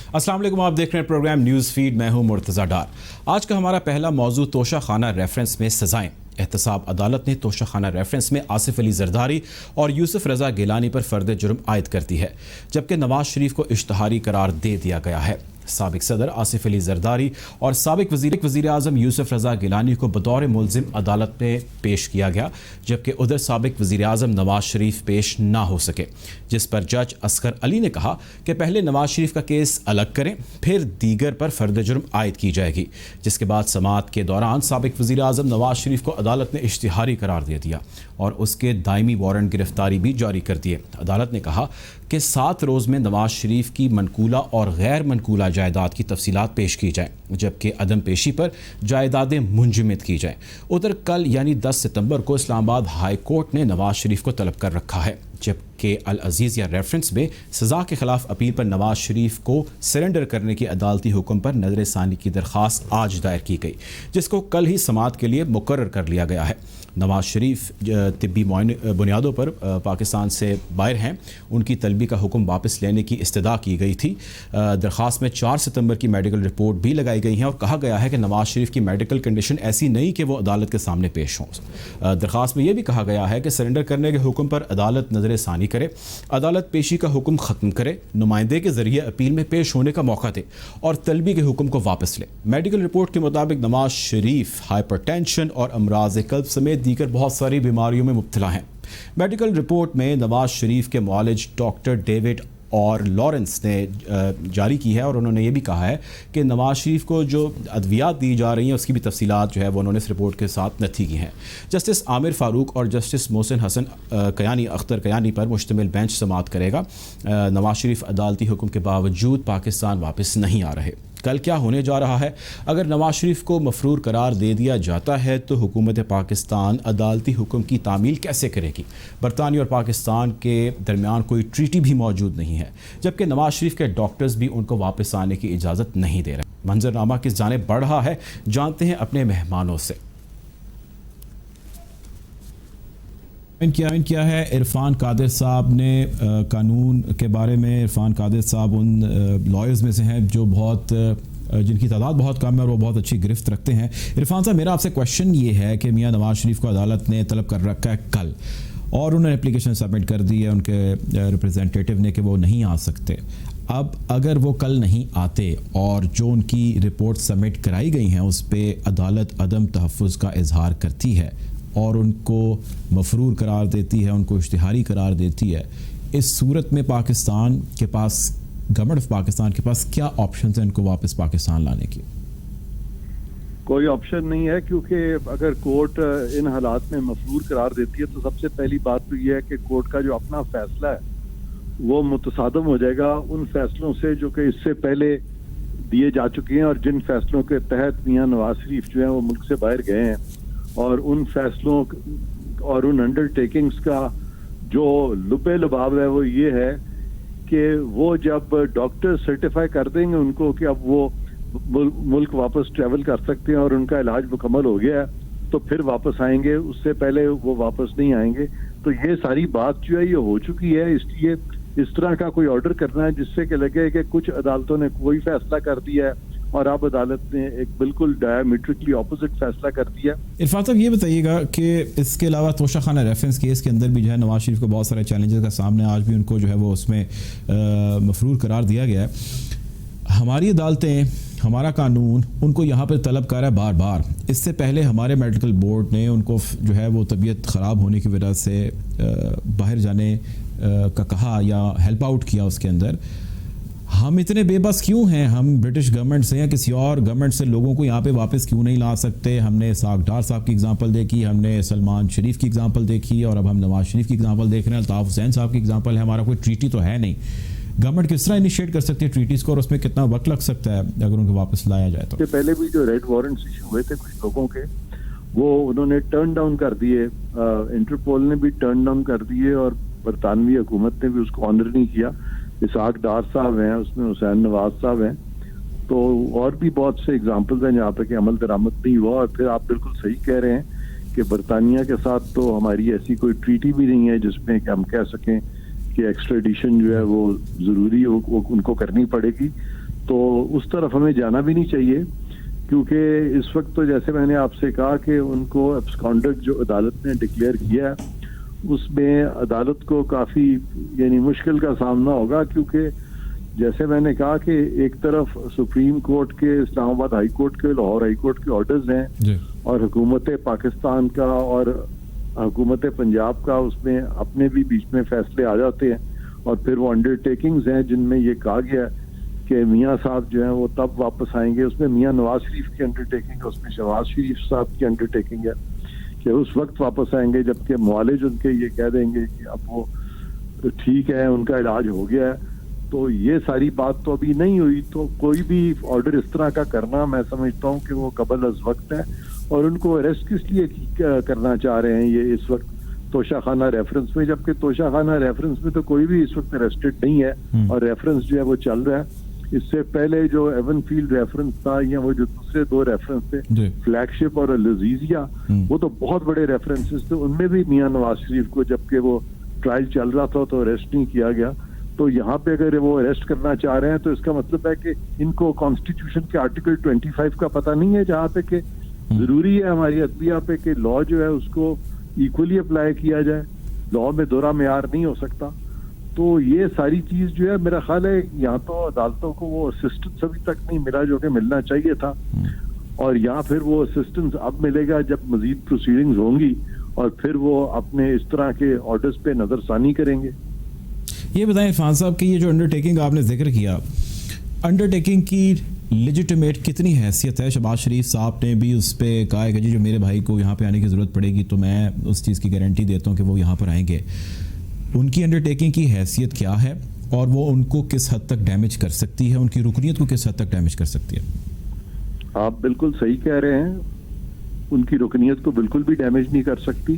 अस्सलाम वालेकुम, आप देख रहे हैं प्रोग्राम न्यूज़ फीड। मैं हूं मुर्तज़ा डार। आज का हमारा पहला मौजू तोशा खाना रेफरेंस में सजाएं। एहतसाब अदालत ने तोशा खाना रेफरेंस में आसिफ अली जरदारी और यूसुफ रजा गिलानी पर फर्द जुर्म आयद कर दी है, जबकि नवाज शरीफ को इश्तहारी करार दे दिया गया है। साबिक सदर आसिफ अली जरदारी और साबिक वज़ीर आज़म यूसुफ रजा गिलानी को बतौर मुल्ज़िम अदालत में पेश किया गया, जबकि उधर साबिक वज़ीर आज़म नवाज शरीफ पेश ना हो सके, जिस पर जज असगर अली ने कहा कि पहले नवाज शरीफ का केस अलग करें, फिर दीगर पर फर्द जुर्म आयद की जाएगी। जिसके बाद समाअत के दौरान साबिक वज़ीर आज़म नवाज शरीफ को अदालत ने इश्तिहारी करार दे दिया और उसके दायमी वारंट गिरफ्तारी भी जारी कर दिए। अदालत ने कहा कि 7 रोज़ में नवाज शरीफ की मनकूला और गैर मनकूला जायदाद की तफसीलात पेश की जाएँ, जबकि अदम पेशी पर जायदादें मुंजमद की जाएँ। उधर कल यानी 10 सितंबर को इस्लामाबाद हाई कोर्ट ने नवाज शरीफ को तलब कर रखा है, जबकि अल अजीज़ या रेफरेंस में सज़ा के खिलाफ अपील पर नवाज शरीफ को सरेंडर करने की अदालती हुक्म पर नजर सानी की दरख्वास्त आज दायर की गई, जिसको कल ही समाअत के लिए मुकर्रर कर लिया गया है। नवाज शरीफ तिब्बी बुनियादों पर पाकिस्तान से बाहर हैं, उनकी तलबी का हुक्म वापस लेने की इस्तदा की गई थी। दरख्वास्त में 4 सितंबर की मेडिकल रिपोर्ट भी लगाई गई है और कहा गया है कि नवाज शरीफ की मेडिकल कंडीशन ऐसी नहीं कि वो अदालत के सामने पेश हों। दरख्वास्त में यह भी कहा गया है कि सरेंडर करने के हुक्म पर अदालत नजर सानी करे, अदालत पेशी का हुक्म ख़त्म करे, नुमाइंदे के जरिए अपील में पेश होने का मौका दे और तलबी के हुक्म को वापस ले। मेडिकल रिपोर्ट के मुताबिक नवाज शरीफ हाइपरटेंशन और अमराज कल्ब समेत दीगर बहुत सारी बीमारियों में मुब्तला हैं। मेडिकल रिपोर्ट में नवाज शरीफ के मुआलिज डॉक्टर डेविड और लॉरेंस ने जारी की है और उन्होंने ये भी कहा है कि नवाज शरीफ को जो अद्वियात दी जा रही हैं उसकी भी तफसीलात जो है वो उन्होंने इस रिपोर्ट के साथ नथी की हैं। जस्टिस आमिर फारूक और जस्टिस मोहसिन हसन कयानी अख्तर कयानी पर मुश्तमिल बेंच समाअत करेगा। नवाज शरीफ अदालती हुक्म के बावजूद पाकिस्तान वापस नहीं आ रहे। कल क्या होने जा रहा है? अगर नवाज शरीफ को मफरूर करार दे दिया जाता है तो हुकूमत पाकिस्तान अदालती हुक्म की तामील कैसे करेगी? बरतानिया और पाकिस्तान के दरमियान कोई ट्रीटी भी मौजूद नहीं है, जबकि नवाज शरीफ के डॉक्टर्स भी उनको वापस आने की इजाज़त नहीं दे रहे। मंजरनामा किस जानिब बढ़ रहा है, जानते हैं अपने मेहमानों से। क्या है इरफान कादिर साहब ने कानून के बारे में। इरफान कादिर साहब उन लॉयर्स में से हैं जो जिनकी तादाद बहुत कम है और वो बहुत अच्छी गिरफ्त रखते हैं। इरफान साहब, मेरा आपसे क्वेश्चन ये है कि मियां नवाज शरीफ को अदालत ने तलब कर रखा है कल और उन्होंने एप्लीकेशन सबमिट कर दी है उनके रिप्रेजेंटेटिव ने कि वो नहीं आ सकते। अब अगर वो कल नहीं आते और जो उनकी रिपोर्ट सबमिट कराई गई हैं उस पर अदालत अदम तहफ़्फ़ुज़ का इजहार करती है और उनको मफरूर करार देती है, उनको इश्तिहारी करार देती है, इस सूरत में पाकिस्तान के पास, गवर्नमेंट ऑफ पाकिस्तान के पास क्या ऑप्शन है इनको वापस पाकिस्तान लाने की? कोई ऑप्शन नहीं है, क्योंकि अगर कोर्ट इन हालात में मफरूर करार देती है तो सबसे पहली बात तो ये है कि कोर्ट का जो अपना फैसला है वो मुतसादम हो जाएगा उन फैसलों से जो कि इससे पहले दिए जा चुके हैं और जिन फैसलों के तहत मियां नवाज शरीफ जो है वो मुल्क से बाहर गए हैं। और उन फैसलों और उन अंडरटेकिंग्स का जो लुबे लुबाब है वो ये है कि वो जब डॉक्टर सर्टिफाई कर देंगे उनको कि अब वो मुल्क वापस ट्रैवल कर सकते हैं और उनका इलाज मुकम्मल हो गया है तो फिर वापस आएंगे, उससे पहले वो वापस नहीं आएंगे। तो ये सारी बात जो है ये हो चुकी है, इसलिए इस तरह का कोई ऑर्डर करना है जिससे कि लगे कि कुछ अदालतों ने कोई फैसला कर दिया है और अब अदालत ने एक बिल्कुल डायमेट्रिकली ऑपोजिट फैसला कर दिया। इरफान साहब, ये बताइएगा कि इसके अलावा तोशा खाना रेफरेंस केस के अंदर भी जो है नवाज शरीफ को बहुत सारे चैलेंजेस का सामने, आज भी उनको जो है वो उसमें मफरूर करार दिया गया है। हमारी अदालतें, हमारा कानून उनको यहाँ पर तलब कर रहा है बार बार। इससे पहले हमारे मेडिकल बोर्ड ने उनको जो है वो तबीयत ख़राब होने की वजह से बाहर जाने का कहा या हेल्प आउट किया। उसके अंदर हम इतने बेबस क्यों हैं? हम ब्रिटिश गवर्नमेंट से या किसी और गवर्नमेंट से लोगों को यहाँ पे वापस क्यों नहीं ला सकते? हमने इसाक डार साहब की एग्जांपल देखी, हमने सलमान शरीफ की एग्जांपल देखी और अब हम नवाज शरीफ की एग्जांपल देख रहे हैं, अल्ताफ हुसैन साहब की एग्जांपल है। हमारा कोई ट्रीटी तो है नहीं। गवर्नमेंट किस तरह इनिशिएट कर सकती है ट्रीटीज़ को और उसमें कितना वक्त लग सकता है अगर उनको वापस लाया जाए? तो पहले भी जो रेड वारंट्स इशू हुए थे कुछ लोगों के, वो उन्होंने टर्न डाउन कर दिए, इंटरपोल ने भी टर्न डाउन कर दिए और बरतानवी हुकूमत ने भी उसको ऑनर नहीं किया। इसाक डार साहब हैं, उसमें हुसैन नवाज साहब हैं, तो और भी बहुत से एग्जांपल्स हैं जहाँ पे कि अमल दरामद नहीं हुआ। और फिर आप बिल्कुल सही कह रहे हैं कि बरतानिया के साथ तो हमारी ऐसी कोई ट्रीटी भी नहीं है जिसमें कि हम कह सकें कि एक्स्ट्रेडिशन जो है वो जरूरी वो उनको करनी पड़ेगी। تو اس طرف ہمیں جانا بھی نہیں چاہیے، کیونکہ اس وقت تو جیسے میں نے آپ سے کہا کہ ان کو ایبسکانڈنٹ جو عدالت نے ڈکلیئر کیا ہے اس میں عدالت کو کافی یعنی مشکل کا سامنا ہوگا، کیونکہ جیسے میں نے کہا کہ ایک طرف سپریم کورٹ کے اسلام آباد ہائی کورٹ کے لاہور ہائی کورٹ کے آرڈرز ہیں اور حکومت پاکستان کا اور حکومت پنجاب کا اس میں اپنے بھی بیچ میں فیصلے آ جاتے ہیں، اور پھر وہ انڈر ٹیکنگز ہیں جن میں یہ کہا گیا ہے کہ میاں صاحب جو ہیں وہ تب واپس آئیں گے. اس میں میاں نواز شریف کی انڈر ٹیکنگ ہے، اس میں شہباز شریف صاحب کی انڈر ٹیکنگ ہے کہ اس وقت واپس آئیں گے جبکہ معالج ان کے یہ کہہ دیں گے کہ اب وہ ٹھیک ہے، ان کا علاج ہو گیا ہے. تو یہ ساری بات تو ابھی نہیں ہوئی، تو کوئی بھی آرڈر اس طرح کا کرنا میں سمجھتا ہوں کہ وہ قبل از وقت ہے. اور ان کو اریسٹ کس لیے کرنا چاہ رہے ہیں یہ اس وقت توشہ خانہ ریفرنس میں، جبکہ توشہ خانہ ریفرنس میں تو کوئی بھی اس وقت اریسٹڈ نہیں ہے اور ریفرنس جو ہے وہ چل رہا ہے. اس سے پہلے جو ایون فیلڈ ریفرنس تھا یا وہ جو دوسرے دو ریفرنس تھے فلیگ شپ اور العزیزیہ، وہ تو بہت بڑے ریفرنسز تھے، ان میں بھی میاں نواز شریف کو جبکہ وہ ٹرائل چل رہا تھا تو اریسٹ نہیں کیا گیا. تو یہاں پہ اگر وہ اریسٹ کرنا چاہ رہے ہیں تو اس کا مطلب ہے کہ ان کو کانسٹیٹیوشن کے آرٹیکل 25 کا پتہ نہیں ہے، جہاں پہ کہ ضروری ہے ہماری عدلیہ پہ کہ لا جو ہے اس کو ایکولی اپلائی کیا جائے، لا میں دوہرا معیار نہیں ہو سکتا. تو یہ ساری چیز جو ہے میرا خیال ہے یہاں تو عدالتوں کو وہ اسسٹنس ابھی تک نہیں ملا جو کہ ملنا چاہیے تھا، اور یہاں پھر وہ اسسٹنس اب ملے گا جب مزید پروسیڈنگز ہوں گی اور پھر وہ اپنے اس طرح کے آرڈرز پہ نظر ثانی کریں گے. یہ بتائیں عرفان صاحب کہ یہ جو انڈر ٹیکنگ آپ نے ذکر کیا، انڈر ٹیکنگ کی لیجیٹیمیٹ کتنی حیثیت ہے؟ شہباز شریف صاحب نے بھی اس پہ کہا ہے کہ جی جو میرے بھائی کو یہاں پہ آنے کی ضرورت پڑے گی تو میں اس چیز کی گارنٹی دیتا ہوں کہ وہ یہاں پر آئیں گے. ان کی انڈر ٹیکنگ کی حیثیت کیا ہے اور وہ ان کو کس حد تک ڈیمیج کر سکتی ہے، ان کی رکنیت کو کس حد تک ڈیمیج کر سکتی ہے؟ آپ بالکل صحیح کہہ رہے ہیں، ان کی رکنیت کو بالکل بھی ڈیمیج نہیں کر سکتی.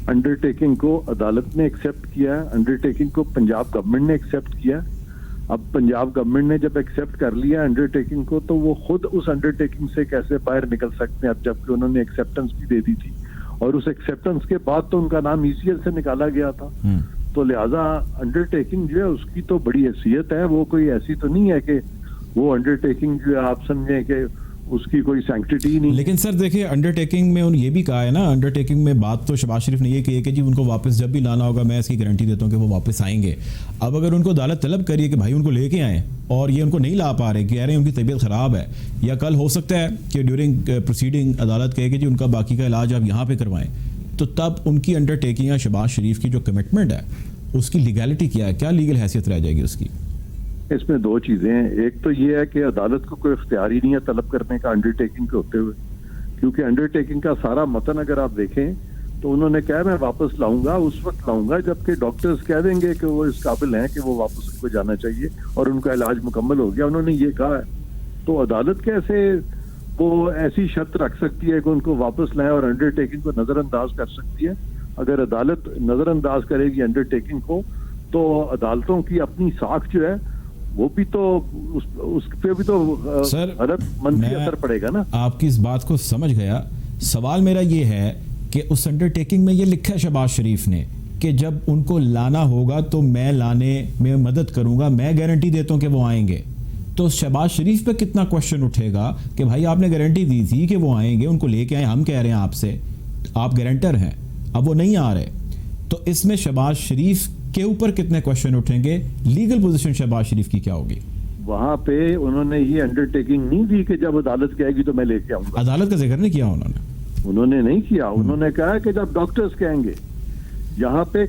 انڈر ٹیکنگ کو عدالت نے ایکسیپٹ کیا ہے، انڈر ٹیکنگ کو پنجاب گورنمنٹ نے ایکسیپٹ کیا. اب پنجاب گورنمنٹ نے جب ایکسیپٹ کر لیا انڈر ٹیکنگ کو تو وہ خود اس انڈر ٹیکنگ سے کیسے باہر نکل سکتے ہیں اب جبکہ انہوں نے ایکسیپٹنس بھی دے دی تھی، اور اس ایکسیپٹنس کے بعد تو ان کا نام ECL سے نکالا گیا تھا. تو لہٰذا انڈر ٹیکنگ جو ہے اس کی تو بڑی حیثیت ہے، وہ کوئی ایسی تو نہیں ہے کہ وہ انڈر ٹیکنگ جو ہے آپ سمجھیں کہ اس کی کوئی سینکٹیٹی نہیں. لیکن سر دیکھیں انڈر ٹیکنگ میں یہ بھی کہا ہے نا، انڈر ٹیکنگ میں بات تو شہباز شریف نے یہ کی ہے کہ جی ان کو واپس جب بھی لانا ہوگا میں اس کی گارنٹی دیتا ہوں کہ وہ واپس آئیں گے. اب اگر ان کو عدالت طلب کریے کہ بھائی ان کو لے کے آئیں اور یہ ان کو نہیں لا پا رہے، کہہ رہے ہیں ان کی طبیعت خراب ہے، یا کل ہو سکتا ہے کہ ڈیورنگ پروسیڈنگ عدالت کہے کہ جی ان کا باقی کا علاج آپ یہاں پہ کروائیں، تو تب ان کی انڈر ٹیکنگ یا شہباز شریف کی جو کمٹمنٹ ہے اس کی لیگیلٹی کیا ہے؟ کیا لیگل حیثیت رہ جائے گی اس کی؟ اس میں دو چیزیں ہیں. ایک تو یہ ہے کہ عدالت کو کوئی اختیار ہی نہیں ہے طلب کرنے کا انڈر ٹیکنگ کے ہوتے ہوئے، کیونکہ انڈر ٹیکنگ کا سارا متن اگر آپ دیکھیں تو انہوں نے کہا میں واپس لاؤں گا، اس وقت لاؤں گا جبکہ ڈاکٹرز کہہ دیں گے کہ وہ اس قابل ہیں کہ وہ واپس ان کو جانا چاہیے اور ان کا علاج مکمل ہو گیا. انہوں نے یہ کہا ہے. تو عدالت کیسے وہ ایسی شرط رکھ سکتی ہے کہ ان کو واپس لائیں اور انڈر ٹیکنگ کو نظر انداز کر سکتی ہے؟ اگر عدالت نظر انداز کرے گی انڈر ٹیکنگ کو تو عدالتوں کی اپنی ساکھ جو ہے وہ بھی تو اس پہ بھی تو غلط منفی اثر پڑے گا نا. آپ کی اس بات کو سمجھ گیا. سوال میرا یہ ہے کہ اس انڈر ٹیکنگ میں یہ لکھا ہے شہباز شریف نے کہ جب ان کو لانا ہوگا تو میں لانے میں مدد کروں گا، میں گارنٹی دیتا ہوں کہ وہ آئیں گے. تو شہباز شریف پہ کتنا کوشچن اٹھے گا کہ بھائی آپ نے گارنٹی دی تھی کہ وہ آئیں گے، ان کو لے کے آئیں، ہم کہہ رہے ہیں آپ سے، آپ گارنٹر ہیں، اب وہ نہیں آ رہے. تو اس میں شہباز شریف کے اوپر کتنے کوشچن اٹھیں گے؟ لیگل پوزیشن شہباز شریف کی کیا ہوگی؟ وہاں پہ انہوں نے یہ انڈر ٹیکنگ نہیں دی کہ جب عدالت کہے گی تو میں لے کے آؤں گا. عدالت کا ذکر نہیں کیا انہوں نے نہیں کیا. انہوں نے کہا کہ جب ڈاکٹرز کہیں گے. یہاں پہ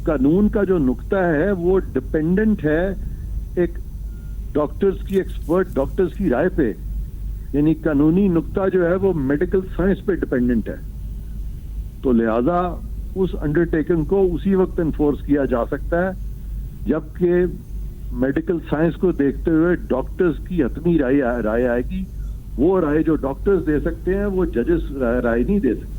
قانون کا جو نقطہ ہے وہ ڈپینڈنٹ ہے ایک ڈاکٹرز کی، ایکسپرٹ ڈاکٹرز کی رائے پہ، یعنی قانونی نقطہ جو ہے وہ میڈیکل سائنس پہ ڈپینڈنٹ ہے. تو لہذا اس انڈر ٹیکنگ کو اسی وقت انفورس کیا جا سکتا ہے جبکہ میڈیکل سائنس کو دیکھتے ہوئے ڈاکٹرز کی حتمی رائے آئے گی. وہ رائے جو ڈاکٹرز دے سکتے ہیں وہ ججز رائے نہیں دے سکتے.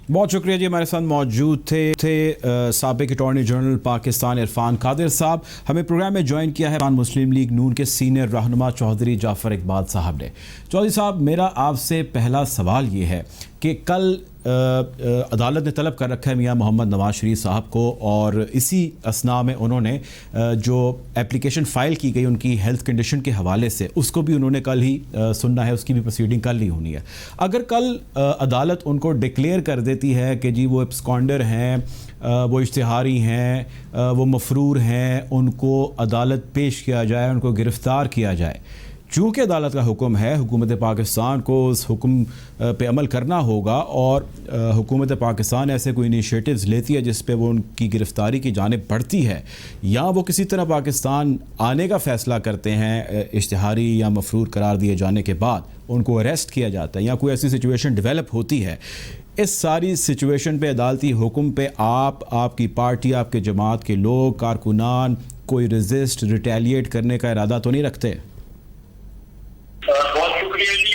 بہت شکریہ جی. ہمارے ساتھ موجود تھے سابق اٹارنی جنرل پاکستان عرفان قادر صاحب. ہمیں پروگرام میں جوائن کیا ہے مسلم لیگ نون کے سینئر رہنما چودھری جعفر اقبال صاحب نے. چودھری صاحب، میرا آپ سے پہلا سوال یہ ہے کہ کل عدالت نے طلب کر رکھا ہے میاں محمد نواز شریف صاحب کو, اور اسی اثناء میں انہوں نے جو اپلیکیشن فائل کی گئی ان کی ہیلتھ کنڈیشن کے حوالے سے, اس کو بھی انہوں نے کل ہی سننا ہے, اس کی بھی پروسیڈنگ کل ہی ہونی ہے. اگر کل عدالت ان کو ڈکلیئر کر دیتی ہے کہ جی وہ ایبسکانڈر ہیں, وہ اشتہاری ہیں, وہ مفرور ہیں, ان کو عدالت پیش کیا جائے, ان کو گرفتار کیا جائے, چونکہ عدالت کا حکم ہے, حکومت پاکستان کو اس حکم پہ عمل کرنا ہوگا, اور حکومت پاکستان ایسے کوئی انیشیٹوز لیتی ہے جس پہ وہ ان کی گرفتاری کی جانب بڑھتی ہے, یا وہ کسی طرح پاکستان آنے کا فیصلہ کرتے ہیں اشتہاری یا مفرور قرار دیے جانے کے بعد, ان کو اریسٹ کیا جاتا ہے, یا کوئی ایسی سچویشن ڈیولپ ہوتی ہے, اس ساری سچویشن پہ عدالتی حکم پہ آپ کی پارٹی, آپ کے جماعت کے لوگ, کارکنان کوئی ریزسٹ, ریٹیلیٹ کرنے کا ارادہ تو نہیں رکھتے؟ بہت شکریہ جی.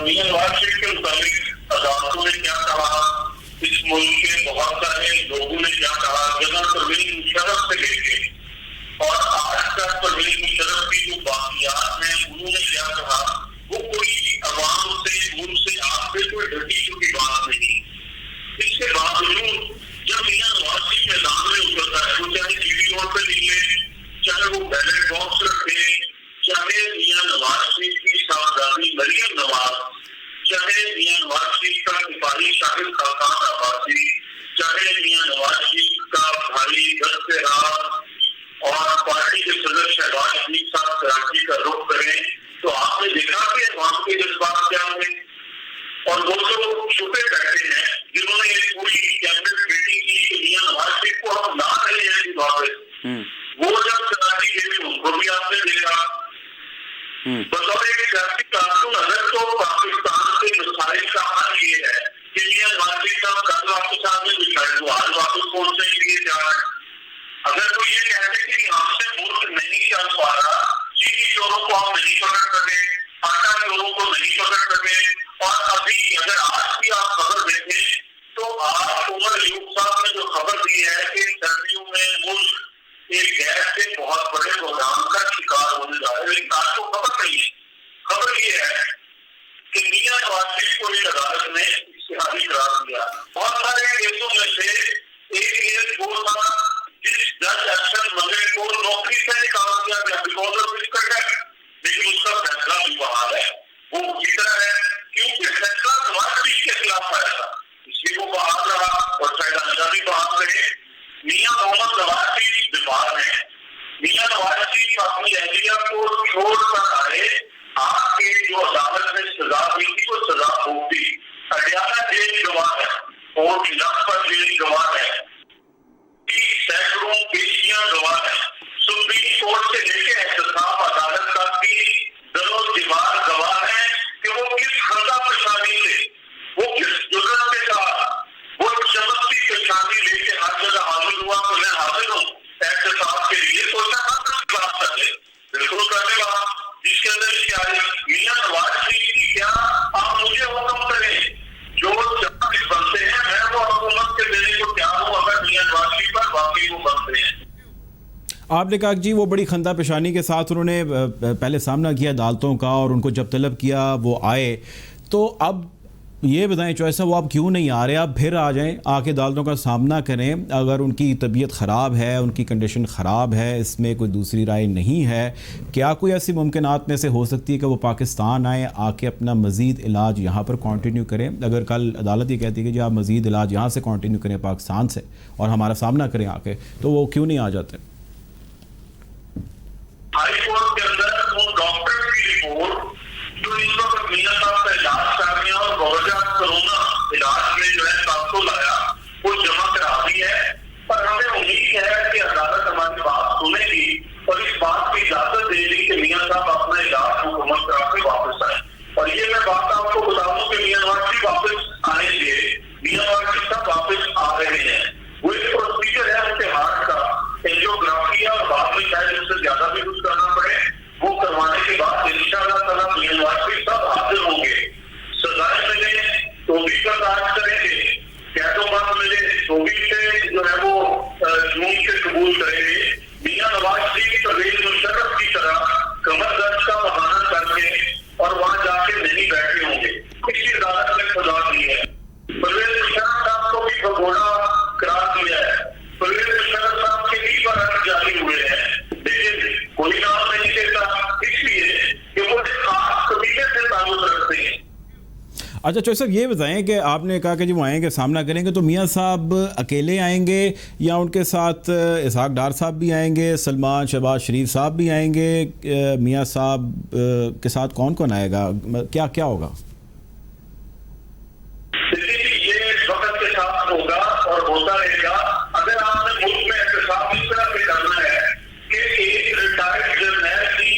میاں نواز شریف کے متعلق عدالتوں نے کیا کہا, اس ملک کے بہت سارے لوگوں نے کیا کہا, جنرل پرویز مشرف سے لے کے اور آج تک پرویز مشرف کی جو باقیات ہیں انہوں نے کیا کہا, وہ کوئی عوام سے, ملک سے, آپ سے کوئی ڈٹی چکی بات نہیں. اس کے باوجود جب میاں نواز شریف میدان میں اترتا ہے, وہ چاہے ٹی وی روڈ پہ نکلے, چاہے وہ بیلٹ باکس رکھے, چاہے میاں نواز شریف کی صاحبزادی مریم نواز, چاہے میاں نواز شریف کا سپاہی شاہد خاقان عباسی, چاہے میاں نواز شریف کا بھائی دست راز اور پارٹی کے صدر شہباز شریف صاحب کراچی کا رخ کریں, تو آپ نے دیکھا کہ عوام کے جذبات کیا ہوئے. اور وہ جو چھپے بیٹھے ہیں جنہوں نے یہ پوری کیبنٹ میٹنگ کی کہ میاں نواز شریف کو ہم لا رہے ہیں واپس, وہ جب کراچی گئے ان کو بھی آپ نے دیکھا. بطور ایک سیاسی کارکن اگر تو پاکستان کے مسائل کا حل یہ ہے کہ میاں نواز شریف صاحب کل واپس آنے شاید وہ آج واپس پہنچنے کے لیے جا رہے ہیں. اگر کوئی یہ کہتے کہ ہم سے ملک نہیں چل پا رہا, چینی چوروں کو ہم نہیں پکڑ سکے, آٹا چوروں کو نہیں پکڑ سکے, اور ابھی اگر آج کی آپ خبر دیکھیں تو آج عمر ایوب صاحب نے جو خبر دی ہے کہ سردیوں میں ملک ایک گیس کے بہت بڑے پروگرام کا شکار ہونے جا رہا ہے, لیکن آج کو خبر نہیں ہے. خبر یہ ہے کہ میاں نواز شریف کو ایک عدالت نے اشتہاری قرار دیا. بہت سارے کیسوں میں سے ایک کیس وہ تھا جس جج ارشد ملک کو نوکری سے نکال دیا گیا بیکاز آف مسکر ڈیتھ, لیکن اس کا فیصلہ بھی بحال ہے, وہ اسی طرح ہے کیونکہ فیصلہ نواز شریف کے خلاف آیا تھا, اس لیے وہ بحال رہا, اور شاید آئندہ بھی بحال رہے. میاں محمد نواز شریف بیمار ہیں, میاں نواز شریف اپنی اہلیہ کو چھوڑ کر آئے, آپ کی جو عدالت نے سزا دی تھی وہ سزا ہوگی. اڈیالہ جیل گواہ ہے, فورٹ لکھپت جیل گواہ ہے, سینکڑوں پیشیاں گواہ ہیں, سپریم کورٹ سے لے کے احتساب عدالت تک کی دل و دیوار گواہ ہیں کہ وہ کس خندہ پریشانی سے, وہ کس جرت کے ساتھ, وہ چمکتی پریشانی لے کے ہر جگہ حاضر ہوا. تو میں حاضر ہوں احتساب کے لیے, سوچا ہم بات کر لیں, بالکل کرنے والا جس کے اندر کیا ہے میاں نواز شریف کی کیا, آپ مجھے حکم کریں جو چالیس بنتے ہیں میں وہ حکومت کے دینے کو کیا ہوں اگر میاں نواز شریف پر واقعی وہ بنتے ہیں. آپ نے کہا جی وہ بڑی خندہ پیشانی کے ساتھ انہوں نے پہلے سامنا کیا عدالتوں کا, اور ان کو جب طلب کیا وہ آئے, تو اب یہ بتائیں چوائس ہے وہ اب کیوں نہیں آ رہے, آپ پھر آ جائیں, آ کے عدالتوں کا سامنا کریں. اگر ان کی طبیعت خراب ہے, ان کی کنڈیشن خراب ہے, اس میں کوئی دوسری رائے نہیں ہے, کیا کوئی ایسی ممکنات میں سے ہو سکتی ہے کہ وہ پاکستان آئیں, آ کے اپنا مزید علاج یہاں پر کنٹینیو کریں؟ اگر کل عدالت یہ کہتی ہے کہ جی آپ مزید علاج یہاں سے کنٹینیو کریں پاکستان سے, اور ہمارا سامنا کریں آ کے, تو وہ کیوں نہیں آ جاتے؟ ہائی کورٹ کے اندر وہ ڈاکٹر کی رپورٹ جو اس وقت میاں صاحب کا علاج کر رہے ہیں اور روزہ کرونا علاج میں جو ہے تعطل لایا وہ جمع کرا دی ہے, پر ہمیں امید ہے کہ عدالت ہماری بات سنے گی اور اس بات کی اجازت دے گی کہ میاں صاحب اپنا علاج مکمل کرا کے واپس آئیں. اور یہ میں بات آپ کو بتا دوں کہ میاں نواز شریف واپس آئیں گے, میاں نواز شریف صاحب واپس آ رہے ہیں. وہ ایک پروسیجر ہے ان کے ہارٹ کا, اینجیوگرافی اور بعد میں شاید اس سے زیادہ بھی کچھ کرنا پڑے, وہ کروانے کے بعد انشاءاللہ تعالی میاں نواز شریف صاحب حاضر ہوں گے. سزائیں ملے تو بھی برداشت کریں گے, قید و بند ملے تو بھی سے جو ہے وہ جنون سے قبول کریں گے. میاں نواز شریف پرویز مشرف کی طرح کمر درد کا بہانہ کر کے اور وہاں جا کے نہیں بیٹھے ہوں گے. اسی عدالت نے سزا دی ہے. अच्छा चौधरी साहब, ये बताएं कि आपने कहा कि जब वो आएंगे सामना करेंगे तो मियाँ साहब अकेले आएंगे या उनके साथ इसहाक डार साहब भी आएंगे, सलमान शहबाज शरीफ साहब भी आएंगे, मियाँ साहब के साथ कौन कौन आएगा, क्या क्या होगा? ये वक्त के साथ होगा और होता रहेगा। अगर आपने मुल्क में एहतसाब इस तरह से करना है कि एक रिटायर्ड जर्नल की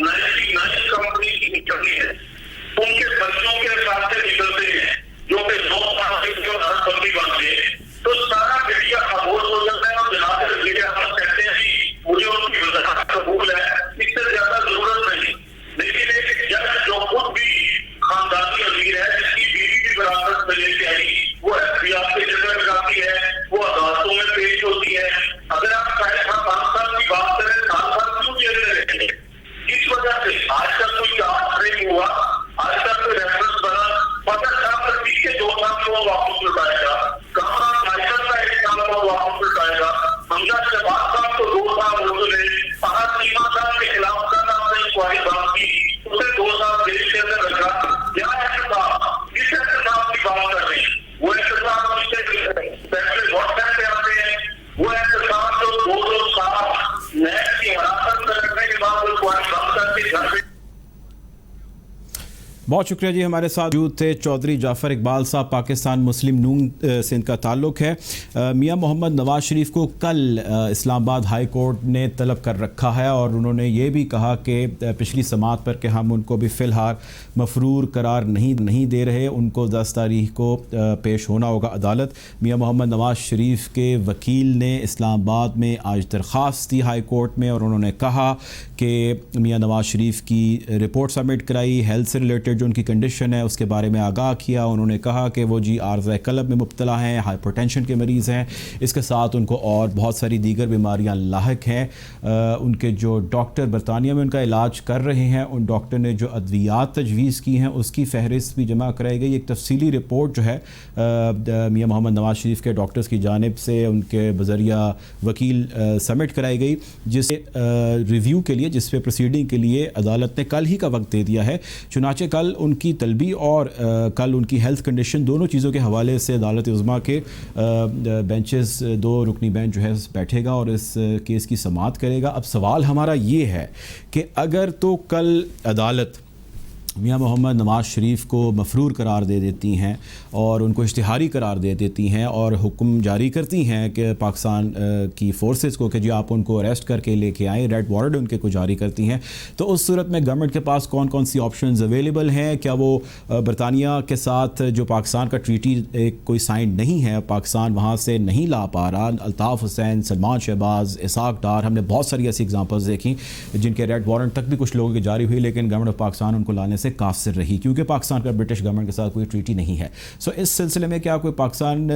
99 कंपनी की निकलनी है, उनके बच्चों के साथ से निकलते हैं जो कि 9 साल के जो बंदी बनते हैं, तो सारा मीडिया खामोश हो जाता है और जनाब मीडिया हम कहते हैं जी मुझे उनकी वजाहत कबूल है, इससे ज्यादा जरूरत नहीं। लेकिन एक जज जो खुद भी खानदानी अमीर है, जिसकी बीवी की विरासत में लेके आई, वो एफबीआई के जगह लगाती है, वो अदालतों में पेश होती है। अगर आप खान साहब की बात करें, खान साहब क्यों जेल में रहेंगे? इस वजह से आज तक कोई चार्ज नहीं हुआ, आज तक कोई रेफरेंस बना, पता था प्रतीक के 2 साल को वापस लौटाएगा, कमरा नाइजर का 1 साल को वापस लौटाएगा, हमजा शहबाज साहब को 2 साल उन्होंने फहद चीमा साहब के खिलाफ करना इंक्वायरी बात की, उसे 2 साल जेल के अंदर रखा। क्या एहतसाब, किस एहतसाब की बात कर रहे हैं? वो एहतसाब फैसले व्हाट्सएप पे आते हैं, वो एहतसाब जो 2 साल नैब की हिरासत में रखने के बाद इंक्वायरी बंद करके घर पे। बहुत शुक्रिया जी, हमारे साथ मौजूद थे चौधरी जाफ़र इकबाल साहब, पाकिस्तान मुस्लिम नून से इनका ताल्लुक़ है। मियां मोहम्मद नवाज़ शरीफ को कल इस्लामाबाद हाई कोर्ट ने तलब कर रखा है और उन्होंने ये भी कहा कि पिछली समाअत पर कि हम उनको भी फ़िलहाल मफरूर करार नहीं दे रहे, उनको 10 तारीख को पेश होना होगा अदालत। मियां मोहम्मद नवाज़ शरीफ के वकील ने इस्लामाबाद में आज दरख्वास्त दी हाई कोर्ट में और उन्होंने कहा कि मियां नवाज़ शरीफ की रिपोर्ट सबमिट कराई, हेल्थ से रिलेटेड जो उनकी कंडीशन है उसके बारे में आगाह किया। उन्होंने कहा कि वो जी आर्ज़ा क़ल्ब में मुब्तला हैं, हाइपरटेंशन के मरीज़ हैं, इसके साथ उनको और बहुत सारी दीगर बीमारियां लाहिक हैं। उनके जो डॉक्टर बरतानिया में उनका इलाज कर रहे हैं, उन डॉक्टर ने जो अद्वियात तजवीज़ की हैं उसकी फहरिस्त भी जमा कराई गई। एक तफसीली रिपोर्ट जो है मियां मोहम्मद नवाज़ शरीफ के डॉक्टर्स की जानिब से उनके बज़रिया वकील सबमिट कराई गई, जिसे रिव्यू के लिए, जिस पे प्रोसीडिंग के लिए अदालत ने कल ही का वक्त दे दिया है। चुनाचे कल उनकी तलबी और कल उनकी हेल्थ कंडीशन, दोनों चीज़ों के हवाले से अदालत उज़्मा के बेंचेस, 2 रुकनी बेंच जो है बैठेगा और इस केस की समाअत करेगा। अब सवाल हमारा ये है कि अगर तो कल अदालत मियां मोहम्मद नवाज़ शरीफ को मफरूर करार दे देती हैं और उनको इश्तिहारी करार दे देती हैं और हुक्म जारी करती हैं कि पाकिस्तान की फ़ोर्सेस को कि जी आप उनको अरेस्ट करके लेके आएँ, रेड वारंट उनके को जारी करती हैं, तो उस सूरत में गवर्नमेंट के पास कौन कौन सी ऑप्शंस अवेलेबल हैं? क्या वो बरतानिया के साथ जो पाकिस्तान का ट्रीटी कोई साइन नहीं है, पाकिस्तान वहाँ से नहीं ला पा रहा, अल्ताफ़ हुसैन, सलमान शहबाज, इसहाक डार, हमने बहुत सारी ऐसी एग्जांपल्स देखी जिनके रेड वारंट तक भी कुछ लोगों की जारी हुई, लेकिन गवर्नमेंट ऑफ पाकिस्तान उनको लाने से कासिर रही क्योंकि पाकिस्तान का ब्रिटिश गवर्नमेंट के साथ कोई ट्रीटी नहीं है। सो इस सिलसिले में क्या कोई पाकिस्तान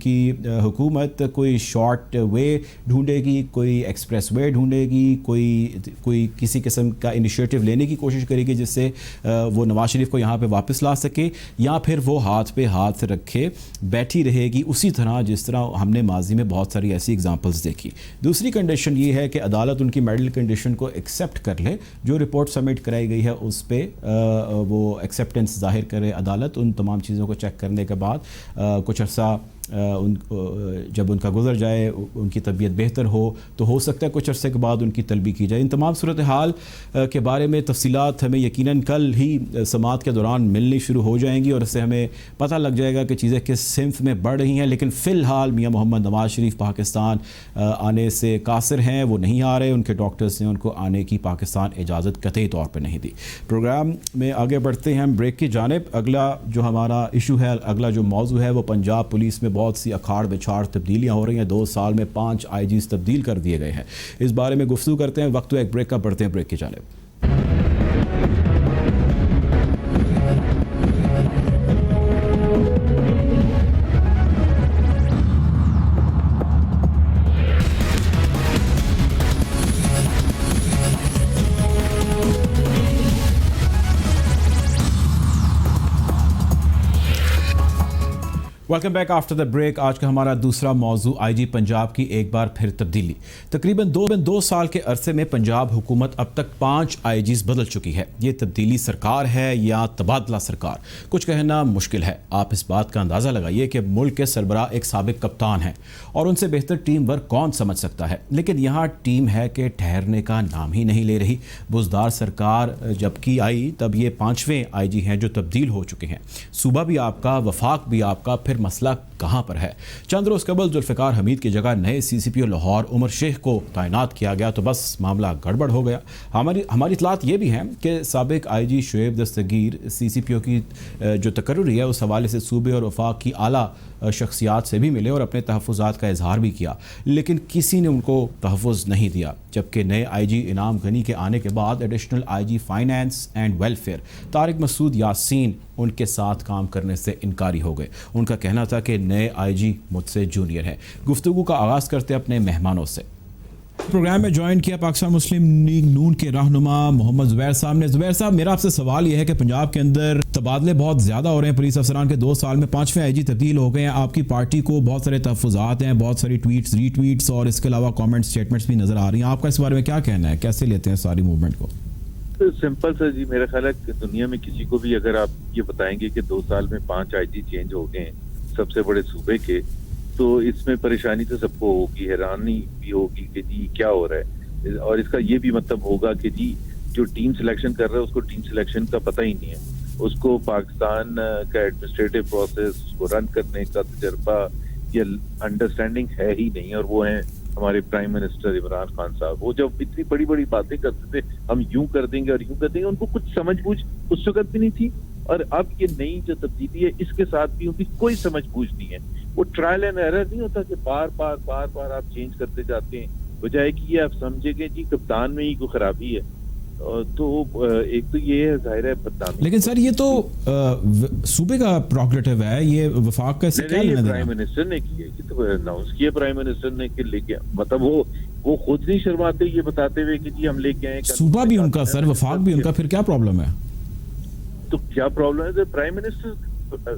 की हुकूमत कोई शॉर्ट वे ढूंढेगी, कोई एक्सप्रेस वे ढूंढेगी, कोई किसी किस्म का इनिशिएटिव लेने की कोशिश करेगी जिससे वो नवाज शरीफ को यहाँ पे वापस ला सके, या फिर वो हाथ पे हाथ रखे बैठी रहेगी उसी तरह जिस तरह हमने माजी में बहुत सारी ऐसी एग्जांपल्स देखी? दूसरी कंडीशन ये है कि अदालत उनकी मेडिकल कंडीशन को एक्सेप्ट कर ले, जो रिपोर्ट सबमिट कराई गई है उस पर वो एक्सेप्टेंस जाहिर करे अदालत। उन तमाम चीज़ों को चेक करने के बाद कुछ अर्सा जब उनका गुजर जाए, उनकी तबीयत बेहतर हो तो सकता है कुछ अरसे के बाद उनकी तलबी की जाए। इन तमाम सूरत हाल के बारे में तफसीलात हमें यकीनन कल ही समाअत के दौरान मिलनी शुरू हो जाएंगी और इससे हमें पता लग जाएगा कि चीज़ें किस सिम्त में बढ़ रही हैं। लेकिन फ़िलहाल मियां मोहम्मद नवाज़ शरीफ पाकिस्तान आने से कासिर हैं, वो नहीं आ रहे, उनके डॉक्टर्स ने उनको आने की पाकिस्तान इजाज़त कतई तौर पर नहीं दी। प्रोग्राम में आगे बढ़ते हैं हम ब्रेक की जानिब। अगला जो हमारा इशू है, अगला जो मौजू है वो पंजाब पुलिस में बहुत सी अखाड़ बिछाड़ तब्दीलियाँ हो रही हैं। 2 साल में 5 IGs तब्दील कर दिए गए हैं। इस बारे में गुफ्तगू करते हैं, वक्त एक ब्रेक का, बढ़ते हैं ब्रेक की जानिब। Welcome back after the break. आज का हमारा दूसरा मौजू आईजी पंजाब की एक बार फिर तब्दीली। तकरीबन दो साल के अरसे में पंजाब हुकूमत अब तक 5 आईजीज बदल चुकी है। ये तब्दीली सरकार है या तबादला सरकार, कुछ कहना मुश्किल है। आप इस बात का अंदाज़ा लगाइए कि मुल्क के सरबराह एक साबिक कप्तान है और उनसे बेहतर टीम वर्क कौन समझ सकता है। लेकिन यहाँ टीम है कि ठहरने का नाम ही नहीं ले रही। बुजदार सरकार जबकि आई तब ये 5वें आईजी हैं जो तब्दील हो चुके हैं। सूबा भी आपका, वफाक भी आपका, फिर मसला कहाँ पर है? चंद रोज़ कबल जुल्फ़िकार हमीद की जगह नए CCPO लाहौर उमर शेख को तैनात किया गया तो बस मामला गड़बड़ हो गया। हमारी इतलात ये भी हैं कि साबिक आईजी शुएब दस्तगीर CCPO की जो तकर्री है उस हवाले से सूबे और वफाक की आला शख्सियात से भी मिले और अपने तहफ़्फ़ुज़ात का इजहार भी किया, लेकिन किसी ने उनको तहफ़्फ़ुज़ नहीं दिया। जबकि नए आईजी इनाम गनी के आने के बाद additional IG finance and welfare Tariq Masood Yasin उनके साथ काम करने से इनकारी हो गए। उनका कहना था कि नए आईजी मुझसे जूनियर है। गुफ्तगू का आगाज़ करते अपने मेहमानों से। प्रोग्राम में ज्वाइन किया पाकिस्तान मुस्लिम लीग नून के रहनुमा मोहम्मद ज़ुबैर साहब ने। ज़ुबैर साहब, मेरा आपसे सवाल यह है कि पंजाब के अंदर तबादले बहुत ज़्यादा हो रहे हैं। पुलिस अफसरान के 2 साल में 5वें आईजी तब्दील हो गए हैं। आपकी पार्टी को बहुत सारे तहफ़्फ़ुज़ात हैं, बहुत सारी ट्वीट्स, रीट्वीट्स और इसके अलावा कमेंट्स, स्टेटमेंट्स भी नज़र आ रही हैं। आपका इस बारे में क्या कहना है? कैसे लेते हैं सारी मूवमेंट को? सिंपल सर जी, मेरा ख्याल है कि दुनिया में किसी को भी अगर आप ये बताएंगे कि 2 साल में 5 आईजी चेंज हो गए सबसे बड़े सूबे के, तो इसमें परेशानी तो सबको होगी, हैरानी भी होगी कि जी क्या हो रहा है। और इसका ये भी मतलब होगा कि जी जो टीम सिलेक्शन कर रहा है उसको टीम सिलेक्शन का पता ही नहीं है, उसको पाकिस्तान का एडमिनिस्ट्रेटिव प्रोसेस को रन करने का तजर्बा या अंडरस्टैंडिंग है ही नहीं। और वो हैं हमारे प्राइम मिनिस्टर इमरान खान साहब। वो जब इतनी बड़ी बड़ी बातें करते थे, हम यूं कर देंगे और यूं कर देंगे, उनको कुछ समझ बूझ उस वक्त भी नहीं थी। और अब ये नई जो तब्दीली है इसके साथ भी उनकी कोई समझ बूझ नहीं है। वो ट्रायल एंड एरर नहीं होता कि बार बार आप चेंज करते जाते हैं, बजाय कि ये आप समझे कि जी कप्तान में ही कोई खराबी है। तो एक तो ये है, जाहिर है बदनामी। लेकिन सर ये तो सूबे का प्रोग्रेटिव है, ये वफाक का क्या लेना देना? प्राइम मिनिस्टर ने किया, ये तो अनाउंस किया प्राइम मिनिस्टर ने कि लेके, मतलब वो खुद नहीं शर्माते ये बताते हुए कि जी हम लेके आए। सूबा भी उनका सर, वफाक भी उनका, फिर क्या प्रॉब्लम है? तो क्या प्रॉब्लम है? प्राइम मिनिस्टर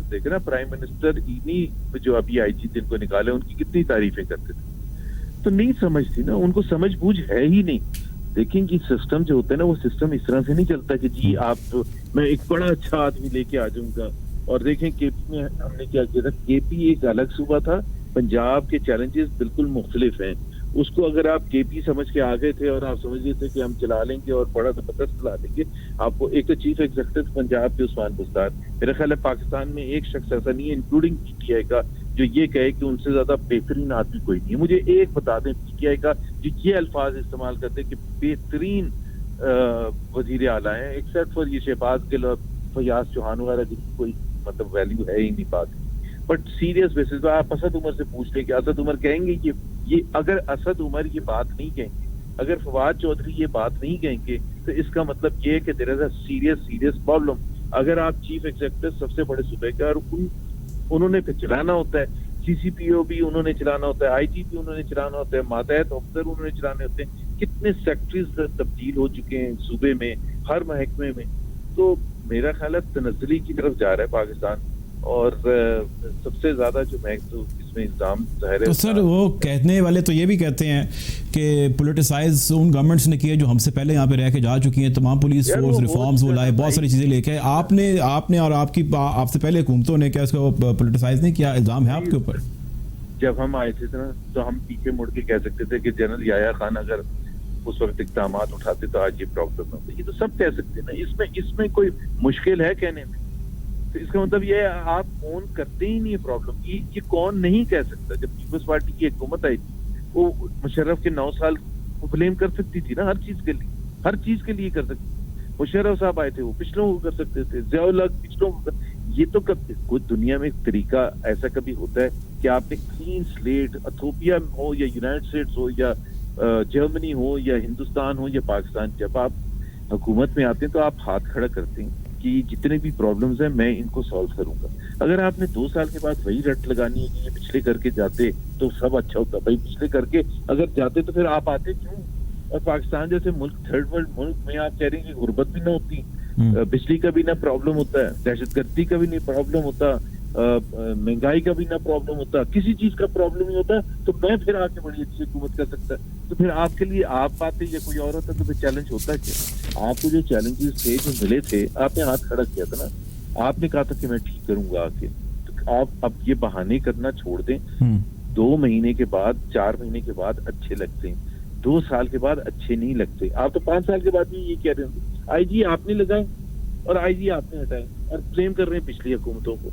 देखे ना, प्राइम मिनिस्टर इन्हीं जो अभी आईजी जिनको निकाले उनकी कितनी तारीफें करते थे। तो नहीं समझती ना, उनको समझ बूझ है ही नहीं। देखें कि सिस्टम जो होता है ना, वो सिस्टम इस तरह से नहीं चलता कि जी आप मैं एक बड़ा अच्छा आदमी लेके आ जाऊंगा। और देखें केपी में हमने क्या किया था, केपी एक अलग सूबा था, पंजाब के चैलेंजेस बिल्कुल मुख्तलिफ हैं। उसको अगर आप केपी समझ के आ गए थे और आप समझ गए थे कि हम चला लेंगे और बड़ा जबरदस्त चला लेंगे, आपको एक तो चीफ एग्जीक्यूटिव पंजाब के उस्मान बुज़दार, मेरा ख्याल है पाकिस्तान में एक शख्स ऐसा नहीं है इंक्लूडिंग PTI का जो ये कहे कि उनसे ज्यादा बेहतरीन आदमी कोई नहीं है। मुझे एक बता दें PTI का जो ये अल्फाज इस्तेमाल करते हैं कि बेहतरीन वजीर आला है, एक्सेप्ट फॉर ये शहबाज गिल और फयाज चौहान वगैरह जिनकी कोई मतलब वैल्यू है ही नहीं बात। बट सीरियस बेसिस पर आप असद उमर से पूछ ले कि असद उमर कहेंगे ये अगर असद उमर ये बात नहीं कहेंगे, अगर फवाद चौधरी ये बात नहीं कहेंगे, तो इसका मतलब ये है कि there is a serious problem. अगर आप चीफ एग्जीक्यूटिव सबसे बड़े सूबे का और उन्होंने फिर चलाना होता है, CCPO भी उन्होंने चलाना होता है, IG भी उन्होंने चलाना होता है, मातहत अफसर उन्होंने चलाने होते हैं। कितने सेक्टरीज तब्दील हो चुके हैं सूबे में, हर महकमे में। तो मेरा ख्याल है तनज़्ज़ुली की तरफ जा रहा है पाकिस्तान। और सबसे ज्यादा जो मैं तो इसमें इल्जाम जाहिर है, तो सर वो कहने वाले तो ये भी कहते हैं कि पोलिटिसाइज उन गवर्नमेंट्स ने किए जो हमसे पहले यहाँ पे रह के जा चुकी हैं। तमाम पुलिस फोर्स रिफॉर्म्स वो लाए, बहुत सारी चीजें लेके आपने और आपसे पहले हुकूमतों ने क्या इसको पोलिटिसाइज नहीं किया? इल्जाम है आपके ऊपर? जब हम आए थे ना तो हम पीछे मुड़ के कह सकते थे कि जनरल याया खान अगर उस वक्त इक़दाम उठाते तो आज ये प्रॉब्लम होती। ये तो सब कह सकते हैं ना, इसमें कोई मुश्किल है कहने में? तो इसका मतलब ये आप ओन करते ही नहीं है प्रॉब्लम। ये कौन नहीं कह सकता? जब पीपल्स पार्टी की हुकूमत आई थी, वो मुशर्रफ के 9 साल वो ब्लेम कर सकती थी ना, हर चीज के लिए कर सकती। मुशर्रफ साहब आए थे, वो पिछलों को कर सकते थे, ज़ियाउल हक पिछलों को ये तो कब कोई दुनिया में एक तरीका ऐसा कभी होता है कि आपने क्लीन स्लेट, इथोपिया हो या यूनाइटेड स्टेट्स हो या जर्मनी हो या हिंदुस्तान हो या पाकिस्तान, जब आप हुकूमत में आते हैं तो आप हाथ खड़ा करते हैं कि जितने भी प्रॉब्लम्स हैं मैं इनको सॉल्व करूंगा। अगर आपने 2 साल के बाद वही रट लगानी है कि ये पिछले करके जाते तो सब अच्छा होता, भाई पिछले करके अगर जाते तो फिर आप आते क्यों? और पाकिस्तान जैसे मुल्क, थर्ड वर्ल्ड मुल्क में आप कह रहे हैं कि गुर्बत भी ना होती, बिजली का भी ना प्रॉब्लम होता है, दहशतगर्दी का भी नहीं प्रॉब्लम होता, महंगाई का भी ना प्रॉब्लम होता, किसी चीज का प्रॉब्लम नहीं होता, तो मैं फिर आके बड़ी अच्छी हुकूमत कर सकता है। तो फिर आपके लिए आप आते या कोई और होता तो फिर चैलेंज होता क्या? आपको जो चैलेंजेस थे जो मिले थे, आपने हाथ खड़ा किया था ना, आपने कहा था कि मैं ठीक करूंगा आके। तो आप अब ये बहाने करना छोड़ दें। 2 महीने के बाद, 4 महीने के बाद अच्छे लगते हैं, 2 साल के बाद अच्छे नहीं लगते। आप तो 5 साल के बाद भी ये कह रहे हैं आईजी आपने लगाए और आईजी आपने हटाए और ब्लेम कर रहे हैं पिछली हुकूमतों को।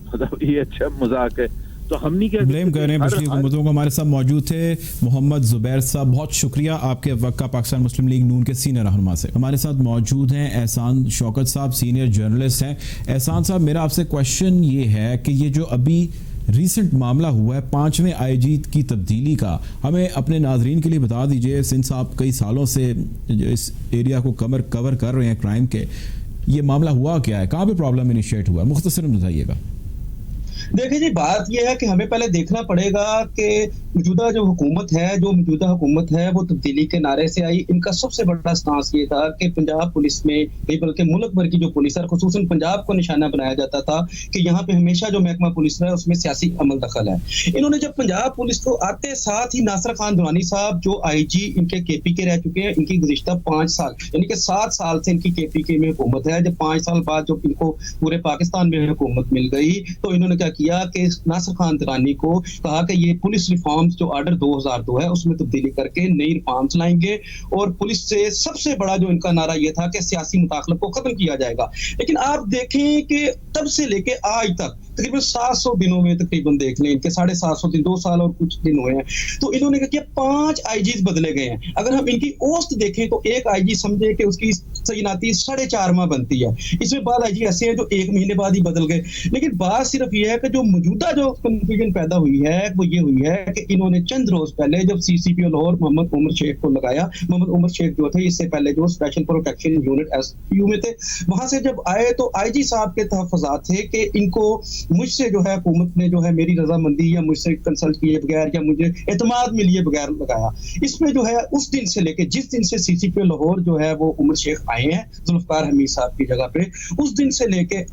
मतलब ये अच्छा मजाक है। तो हम नहीं कह ब्लेम कर रहे हैं पिछली हुकूमतों को। हमारे साथ मौजूद थे मोहम्मद जुबैर साहब, बहुत शुक्रिया आपके वक्त का, पाकिस्तान मुस्लिम लीग नून के सीनियर रहनुमा से। हमारे साथ मौजूद हैं एहसान शौकत साहब, सीनियर जर्नलिस्ट हैं। एहसान साहब, मेरा आपसे क्वेश्चन ये है कि ये जो अभी रीसेंट मामला हुआ है 5वें आईजी की तब्दीली का, हमें अपने नाजरीन के लिए बता दीजिए, सिंस आप कई सालों से इस एरिया को कवर कर रहे हैं क्राइम के, ये मामला हुआ क्या है, कहाँ पे प्रॉब्लम इनिशिएट हुआ है, मुख्तसरन बताइएगा। देखिए जी, बात यह है कि हमें पहले देखना पड़ेगा कि मौजूदा जो हुकूमत है वो तब्दीली के नारे से आई। इनका सबसे बड़ा स्टांस ये था कि पंजाब पुलिस में नहीं बल्कि मुल्क भर की जो पुलिस है, खुसूसन पंजाब को निशाना बनाया जाता था कि यहाँ पे हमेशा जो महकमा पुलिस है उसमें सियासी अमल दखल है। इन्होंने जब पंजाब पुलिस को आते साथ ही नासिर खान दुरानी साहब जो आईजी इनके केपीके रह चुके हैं, इनकी गुज़िश्ता 5 साल यानी कि 7 साल से इनकी केपीके में हुकूमत है। जब 5 साल बाद जब इनको पूरे पाकिस्तान में हुकूमत मिल गई तो इन्होंने क्या किया कि नासिर खान दुरानी को कहा कि ये पुलिस रिफॉर्म्स जो आर्डर 2002 है उसमें तब्दीली करके नई रिफॉर्म्स लाएंगे और पुलिस से सबसे बड़ा जो इनका नारा ये था कि सियासी मुदाखलत को खत्म किया जाएगा। लेकिन आप देखें कि तब से लेके आज तक तकरीबन 700 दिनों में तकरीबन देख लें, इनके 750 दिन, 2 साल और कुछ दिन हुए हैं, तो इन्होंने क्या किया, 5 आईजीज बदले गए हैं। अगर हम इनकी औसत देखें तो एक आईजी समझे कि उसकी तैनाती 4.5 माह बनती है, इसमें बाद आईजी ऐसे हैं जो 1 महीने बाद ही बदल गए। लेकिन बात सिर्फ ये है कि जो मौजूदा जो कंफ्यूजन पैदा हुई है वो ये हुई है कि इन्होंने चंद रोज पहले जब सीसीपीओ लाहौर मोहम्मद उमर शेख को लगाया, मोहम्मद उमर शेख जो थे इससे पहले जो स्पेशल प्रोटेक्शन यूनिट एसपीयू में थे, वहां से जब आए तो आईजी साहब के तहफ़्फ़ुज़ात थे कि इनको मुझसे जो है हुकूमत ने जो है मेरी रजामंदी या मुझसे कंसल्ट किए बगैर या मुझे एतमाद में लिए बगैर लगाया। इसमें जो है उस दिन से लेके जिस दिन से सीसीपीओ लाहौर जो है वो उमर शेख आए हैं जुल्फ़िकार हमीद साहब की जगह पे, उस दिन से लेके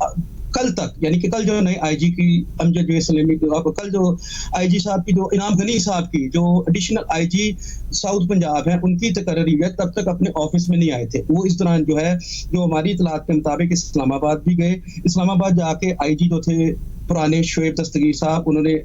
कल तक, यानी कि कल जो नए आईजी की अमजद सलीमी, कल जो आईजी साहब की जो इनाम गनी साहब की जो एडिशनल आईजी साउथ पंजाब है उनकी तकर्री है, तब तक अपने ऑफिस में नहीं आए थे। वो इस दौरान जो है जो हमारी इतलात के मुताबिक इस्लामाबाद भी गए। इस्लामाबाद जाके आईजी जो थे पुराने शोएब दस्तगीर साहब, उन्होंने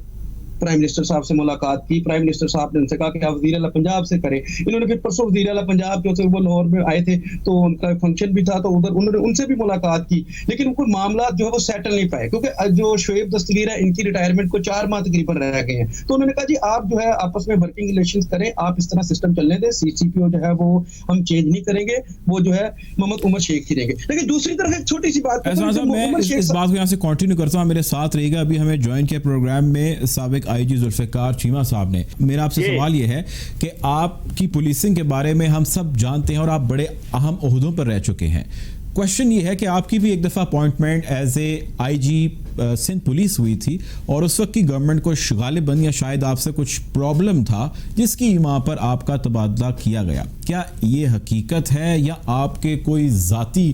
प्राइम मिनिस्टर साहब से मुलाकात की। प्राइम मिनिस्टर साहब ने उनसे कहा कि आप वज़ीर आला पंजाब से करें। इन्होंने फिर परसों वज़ीर आला पंजाब जो थे वो लाहौर में आए थे तो उनका फंक्शन भी था तो उधर उन्होंने उनसे भी मुलाकात की, लेकिन कोई मामला जो है वो सेटल नहीं पाए क्योंकि जो शोएब दस्तगीर है इनकी रिटायरमेंट को 4 माह तकरीबन रह गए हैं। तो उन्होंने कहा जी आप जो है आपस में वर्किंग रिलेशन करें, आप इस तरह सिस्टम चलने दें, सीसीपीओ जो है वो हम चेंज नहीं करेंगे, वो जो है मोहम्मद उमर शेख ही रहेंगे। लेकिन दूसरी तरफ एक छोटी सी बात, मैं इस बात को यहाँ से कंटिन्यू करता हूँ, मेरे साथ रहेगा। अभी हमें ज्वाइन किया प्रोग्राम में साबिक आईजी जुल्फ़िकार चीमा साहब ने। मेरा आपसे सवाल ये है कि आपकी पुलिसिंग के बारे में हम सब जानते हैं और आप बड़े अहम ओहदों पर रह चुके हैं। क्वेश्चन ये है कि आपकी भी एक दफ़ा appointment as a IG Sindh police हुई थी और उस वक्त की गवर्नमेंट को गालिबन या शायद आपसे कुछ प्रॉब्लम था जिसकी वहाँ पर आपका तबादला किया गया। क्या ये हकीकत है या आपके कोई ज़ाती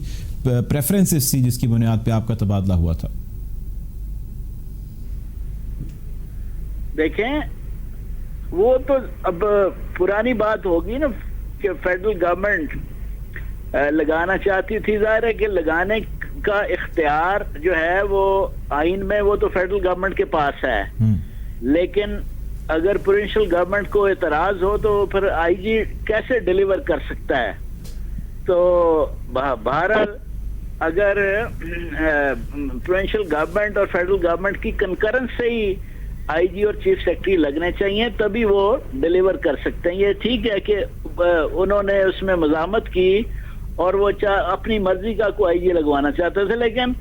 प्रेफरेंसेस थी जिसकी बुनियाद पर आपका तबादला हुआ था? देखें, वो तो अब पुरानी बात होगी ना कि फेडरल गवर्नमेंट लगाना चाहती थी। जाहिर है कि लगाने का इख्तियार जो है वो आइन में वो तो फेडरल गवर्नमेंट के पास है, लेकिन अगर प्रोविंशियल गवर्नमेंट को एतराज हो तो फिर आईजी कैसे डिलीवर कर सकता है? तो बहरहाल अगर प्रोविंशियल गवर्नमेंट और फेडरल गवर्नमेंट की कंकरेंस से ही आईजी और चीफ सेक्रेटरी लगने चाहिए, तभी वो डिलीवर कर सकते हैं। ये ठीक है कि उन्होंने उसमें मज़ामत की और वो अपनी मर्जी का कोई आईजी लगवाना चाहते थे, लेकिन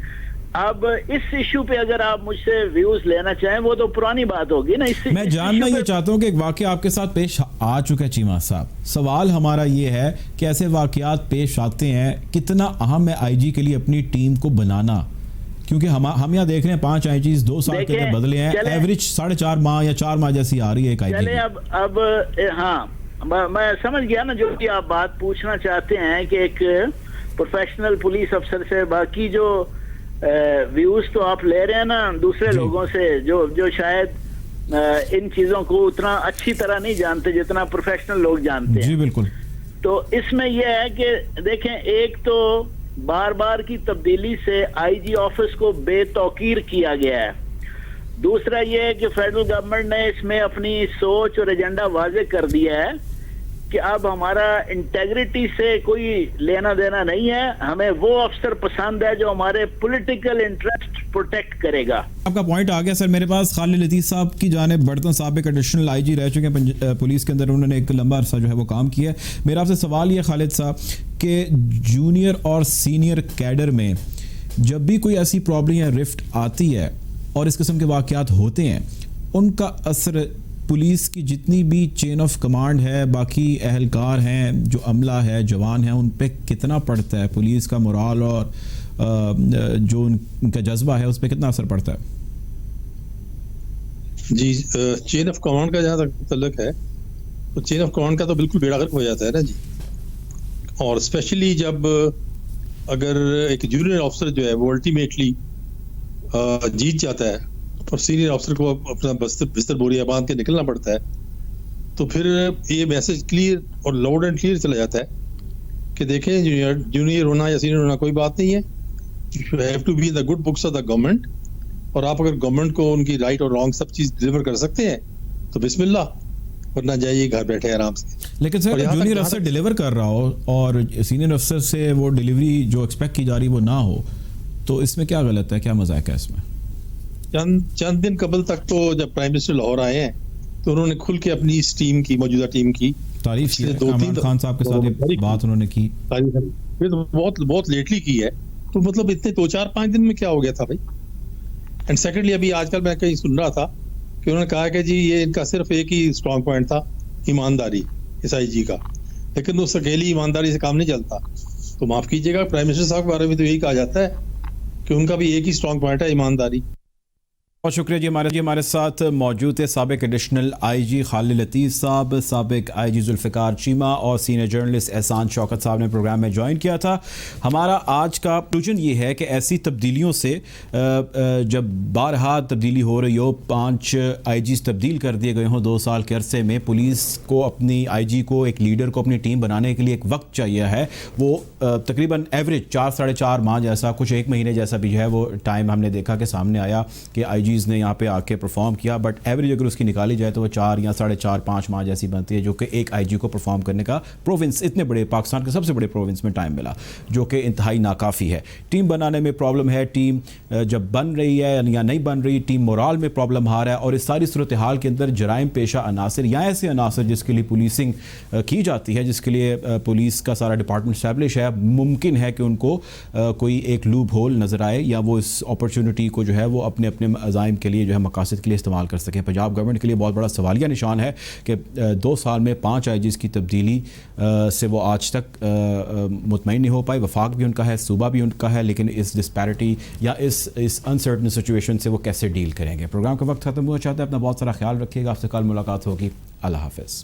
अब इस इशू पे अगर आप मुझसे व्यूज लेना चाहें वो तो पुरानी बात होगी ना। मैं जानना ये चाहता हूँ कि एक वाकया आपके साथ पेश आ चुका है चीमा साहब। सवाल हमारा ये है कि ऐसे वाकयात पेश आते हैं, कितना अहम है आईजी के लिए अपनी टीम को बनाना? क्योंकि हम यहाँ देख रहे हैं 5 आईजीज 2 साल के अंदर बदले हैं, एवरेज 4.5 माह या 4 माह जैसी आ रही है एक आईजी। चले अब हाँ, मैं समझ गया ना जो कि आप बात पूछना चाहते हैं कि एक प्रोफेशनल पुलिस अफसर से बाकी जो ویوز تو آپ لے رہے ہیں نا دوسرے لوگوں سے جو شاید ان چیزوں کو اتنا اچھی طرح نہیں جانتے جتنا پروفیشنل لوگ جانتے ہیں. جی بالکل. تو اس میں یہ ہے کہ دیکھیں ایک تو بار بار کی تبدیلی سے آئی جی آفس کو بے توقیر کیا گیا ہے. دوسرا یہ ہے کہ فیڈرل گورنمنٹ نے اس میں اپنی سوچ اور ایجنڈا واضح کر دیا ہے کہ اب ہمارا انٹیگریٹی سے کوئی لینا دینا نہیں ہے, ہمیں وہ افسر پسند ہے جو ہمارے پولیٹیکل انٹرسٹ پروٹیکٹ کرے گا. آپ کا پوائنٹ آ گیا سر. میرے پاس خالد لطیف صاحب کی جانب برطن صاحب ایک ایڈیشنل آئی جی رہ چکے ہیں پولیس کے اندر, انہوں نے ایک لمبا عرصہ جو ہے وہ کام کیا ہے. میرا آپ سے سوال یہ خالد صاحب کہ جونیئر اور سینئر کیڈر میں جب بھی کوئی ایسی پرابلم یا رفٹ آتی ہے اور اس قسم کے واقعات ہوتے ہیں, ان کا اثر پولیس کی جتنی بھی چین آف کمانڈ ہے, باقی اہلکار ہیں, جو عملہ ہے, جوان ہیں, ان پہ کتنا پڑتا ہے؟ پولیس کا مورال اور جو ان کا جذبہ ہے اس پہ کتنا اثر پڑتا ہے؟ جی چین آف کمانڈ کا جہاں تک تعلق ہے تو چین آف کمانڈ کا تو بالکل بیڑا غرق ہو جاتا ہے نا جی. اور اسپیشلی جب اگر ایک جونیئر آفسر جو ہے وہ الٹیمیٹلی جیت جاتا ہے اور سینئر آفسر کو اپنا بستر بوریا باندھ کے نکلنا پڑتا ہے, تو پھر یہ میسج کلیئر اور لاؤڈ اینڈ کلیئر چلا جاتا ہے کہ دیکھیں جونیئر ہونا یا سینئر ہونا کوئی بات نہیں ہے, you have to be in the good books of the government, اور آپ اگر گورنمنٹ کو ان کی رائٹ اور رانگ سب چیز ڈلیور کر سکتے ہیں تو بسم اللہ, ورنہ جائیے گھر بیٹھے آرام سے. لیکن سر جونیئر افسر ڈلیور کر رہا ہو اور سینئر افسر سے وہ ڈلیوری جو ایکسپیکٹ کی جا رہی وہ نہ ہو, تو اس میں کیا غلط ہے, کیا مذاق ہے اس میں؟ چند دن قبل تک تو جب پرائم منسٹر لاہور آئے ہیں تو انہوں نے کھل کے اپنی اس ٹیم کی, موجودہ ٹیم کی تعریف کی. عمران خان صاحب کے ساتھ بات انہوں نے کی, پھر تو بہت لیٹلی کی ہے. تو مطلب اتنے 2-4-5 دن میں کیا ہو گیا تھا بھائی. اینڈ سیکنڈلی ابھی آج کل میں کہیں سن رہا تھا کہ انہوں نے کہا کہ جی یہ ان کا صرف ایک ہی اسٹرانگ پوائنٹ تھا, ایمانداری, اس آئی جی کا, لیکن اس اکیلی ایمانداری سے کام نہیں چلتا. تو معاف کیجیے گا, پرائم منسٹر صاحب کے بارے میں تو یہی کہا جاتا ہے کہ ان کا بھی ایک ہی اسٹرانگ پوائنٹ ہے, ایمانداری. بہت شکریہ جی. ہمارے ساتھ موجود ہے سابق ایڈیشنل آئی جی خالد لطیف صاحب, سابق آئی جی ذوالفقار چیمہ اور سینئر جرنلسٹ احسان شوکت صاحب نے پروگرام میں جوائن کیا تھا. ہمارا آج کا کنکلوژن یہ ہے کہ ایسی تبدیلیوں سے جب بارہا تبدیلی ہو رہی ہو, 5 آئی جیز تبدیل کر دیے گئے ہوں 2 سال کے عرصے میں, پولیس کو اپنی آئی جی کو, ایک لیڈر کو اپنی ٹیم بنانے کے لیے ایک وقت چاہیے ہے. وہ تقریباً ایوریج 4-4.5 ماہ جیسا, کچھ 1 مہینے جیسا بھی جو ہے وہ ٹائم ہم نے دیکھا کہ سامنے آیا کہ آئی جیز نے یہاں پہ آ کے پرفارم کیا, بٹ ایوریج اگر اس کی نکالی جائے تو وہ 4 یا 4.5 ماہ جیسی بنتی ہے, جو کہ ایک آئی جی کو پرفارم کرنے کا پروونس, اتنے بڑے پاکستان کے سب سے بڑے پروونس میں ٹائم ملا, جو کہ انتہائی ناکافی ہے. ٹیم بنانے میں پرابلم ہے, ٹیم جب بن رہی ہے یا نہیں بن رہی, ٹیم مورال میں پرابلم آ رہا ہے, اور اس ساری صورتحال کے اندر جرائم پیشہ عناصر یا ایسے عناصر جس کے لیے پولیسنگ کی جاتی ہے, جس کے لیے پولیس کا سارا ڈپارٹمنٹ اسٹیبلش ہے, ممکن ہے کہ ان کو کوئی ایک لوپ ہول نظر آئے یا وہ اس اپرچونٹی کو جو ہے وہ اپنے عزائم کے لیے جو ہے مقاصد کے لیے استعمال کر سکیں. پنجاب گورنمنٹ کے لیے بہت بڑا سوالیہ نشان ہے کہ 2 سال میں 5 آئی جیز کی تبدیلی سے وہ آج تک مطمئن نہیں ہو پائے. وفاق بھی ان کا ہے, صوبہ بھی ان کا ہے, لیکن اس ڈسپیرٹی یا اس انسرٹن سچویشن سے وہ کیسے ڈیل کریں گے. پروگرام کا وقت ختم ہوا چاہتا ہے. اپنا بہت سارا خیال رکھیے گا. آپ سے کل ملاقات ہوگی. اللہ حافظ.